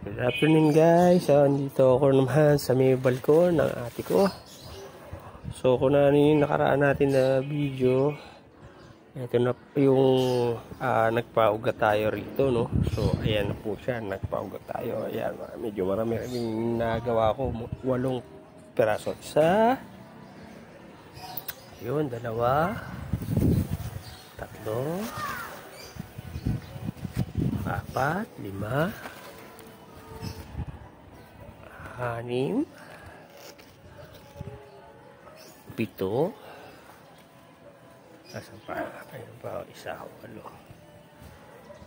Good afternoon guys. So, andito ako naman sa may balkon ng ate ko. So, kung ano yung nakaraan natin na video, ito na yung nagpaugat tayo rito, no? So, ayan na po siya, nagpaugat tayo. Ayan, medyo marami rin nagawa ko, 8 peraso. Isa, yun, 2, 3, 4, 5, 6, 7, asan pa? Ayun pa, 1, 8.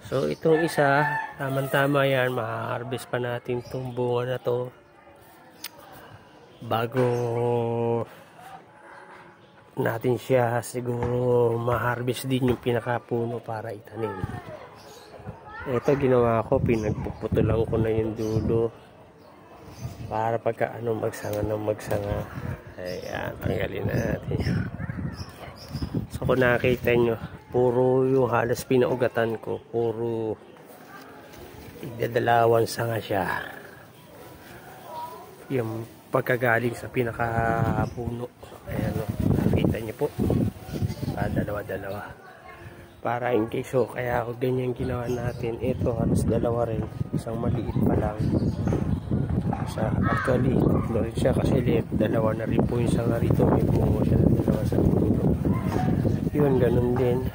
So itong isa, tamang-tama yan, ma-harvest pa natin itong bunga na to bago natin siya siguro ma-harvest din yung pinakapuno para itanim. Ito ginawa ko, pinagpuputulan ko na yung dulo para pagka magsanga ng magsanga. Ayan, tanggalin natin yan. So kung nakita nyo, puro yung halos pinaugatan ko, puro igdadalawang sanga siya. Yung pagkagaling sa pinakapuno. Ayan o, nakita nyo po, dalawa-dalawa para in case. So kaya ako ganyan ginawa natin. Ito halos 2 rin, isang maliit pa lang. Actually, tatlo rin siya kasi 2 na rin po yung sanga rito. May bungo siya ng 2 sa puno. Yun, ganun din.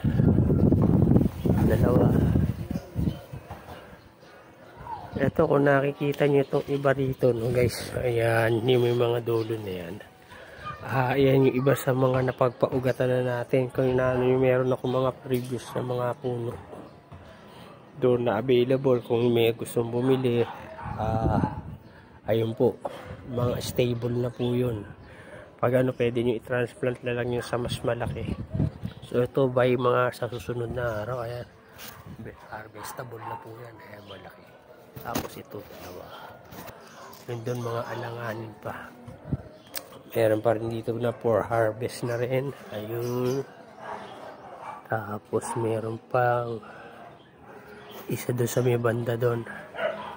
2. Ito, kung nakikita nyo itong iba rito, no guys. Ayan, yung may mga dulo na yan. Ayan yung iba sa mga napagpaugatan na natin. Kung yung meron ako mga previous na mga puno doon na available. Kung may gustong bumili, ayun po, mga stable na po yun. Pag pwede nyo i-transplant na lang yun sa mas malaki. So ito by mga sa susunod na araw, ayan, harvestable na po yan. Ayan, malaki. Tapos ito, 2. Yun doon mga alanganin pa. Meron pa rin dito na for harvest na rin. Ayun. Tapos meron pang isa doon sa may banda doon.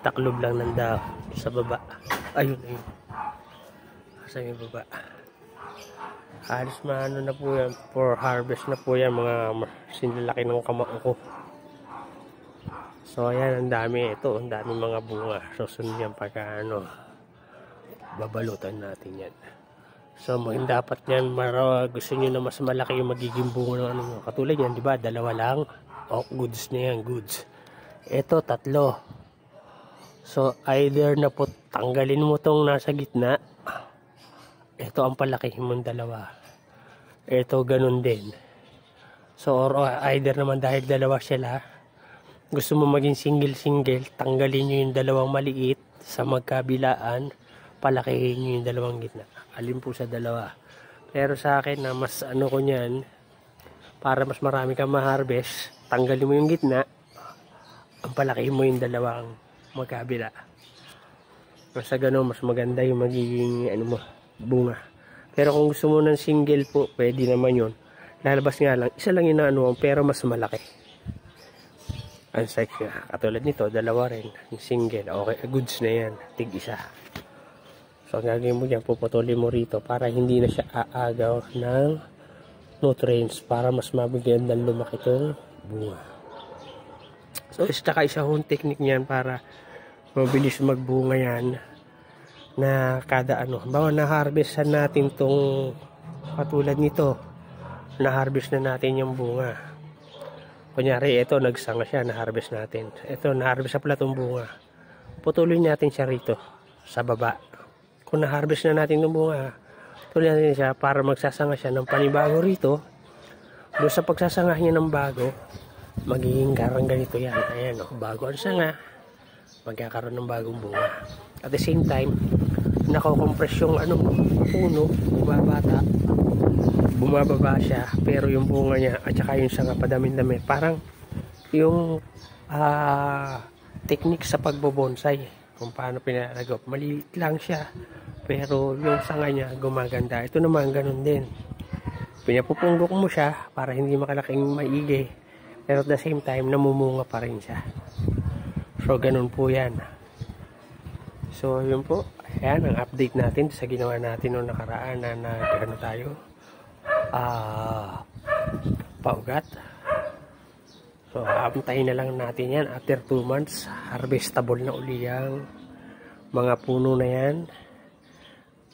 Taklob lang ng dahon sa baba. Ayun, ayun. Sa may baba. Halos maano na po yan. For harvest na po yan. Mga sinlalaki ng kamao ko. So ayan, ang dami. Ito, ang dami mga bunga. So sunod yan pagka babalutan natin yan. So dapat yan, gusto nyo na mas malaki yung magiging bunga ng katulad yan, diba? 2 lang. Oh, goods na yan, goods. Ito, 3. So either na po tanggalin mo tong nasa gitna. Ito ang palaki mong 2. Ito ganun din. So or either naman dahil 2 sila, gusto mo maging single, tanggalin nyo yung 2 maliit sa magkabilaan, palakihin nyo yung 2 gitna. Alin po sa 2. Pero sa akin na mas ko nyan, para mas marami kang ma-harvest, tanggalin mo yung gitna, ang palakihin mo yung 2 magkabila. Sa ganun, mas maganda yung magiging bunga. Pero kung gusto mo ng single po, pwede naman yun. Lalabas nga lang, isa lang yung pero mas malaki. Ang size nga. Katulad nito, 2 rin. Yung single. Okay, goods na yan. Tig-1. So, ang gagawin mo dyan, puputulin mo rito para hindi na siya aagaw ng nutrients para mas mabigyan ng lumaki itong bunga. So, tsaka isa hong technique niyan para mabilis magbunga yan na kada bawa na-harvestan natin tong katulad nito, na-harvest na natin yung bunga. Kunyari, ito, nagsanga siya, na-harvest natin. Ito, na-harvest na pala itong bunga. Putulin natin siya rito, sa baba. Kung na-harvest na natin itong bunga, tuloy natin siya para magsasanga siya ng panibago rito. Doon sa pagsasanga niya ng bago, magiging karang ganito yan. Ayan, bago ang sanga, magkakaroon ng bagong bunga. At the same time, nako-compress yung puno, bumababa siya, pero yung bunga niya at saka yung sanga padami-dami. Parang yung technique sa pagbobonsai, kung paano pinalagaw, maliit lang siya, pero yung sanga niya gumaganda. Ito naman ganun din, pinapupunggok mo siya para hindi makalaking maigi, pero at the same time namumunga pa rin siya. So ganun po yan. So yun po, ayan ang update natin sa ginawa natin noong nakaraan na nag-ano tayo, paugat. So antayin na lang natin yan after 2 months, harvestable na uli ang mga puno na yan,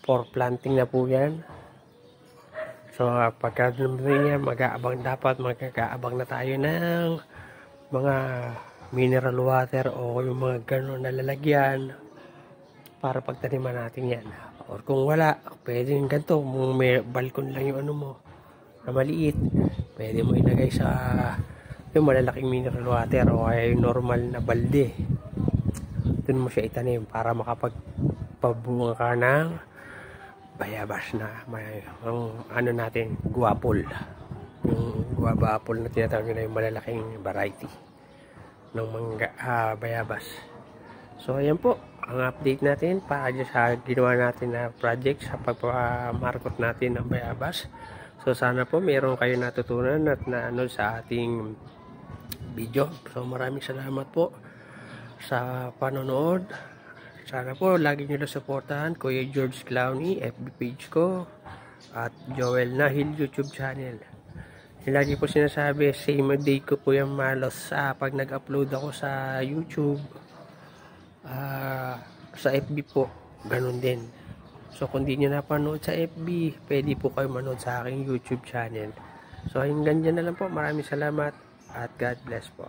for planting na po yan. So pagka yan, mag-aabang na tayo ng mga mineral water o yung mga gano'n na lalagyan para pagtaniman natin yan. Or kung wala, pwede yung ganito, may balkon lang yung ano mo na maliit, pwede mo ilagay sa yung malalaking mineral water o ay normal na balde. Doon mo siya itanim para makapagpabunga ka ng bayabas na may ano natin, guapol. Yung guava apple na tinatawag na yung malalaking variety ng mangga, bayabas. So ayan po ang update natin para sa ginawa natin na project sa pagpamarkot natin ng bayabas. So sana po meron kayo natutunan at naano sa ating video. So maraming salamat po sa panonood. Sana po lagi nyo na supportahan Kuya George Clowney FB page ko at Joel Nahil YouTube channel. Lagi po sinasabi, same day ko po yung malos pag nag-upload ako sa YouTube, sa FB po ganun din. So kung di nyo napanood sa FB, pwede po kayo manood sa aking YouTube channel. So hanggang dyan na lang po, maraming salamat at God bless po.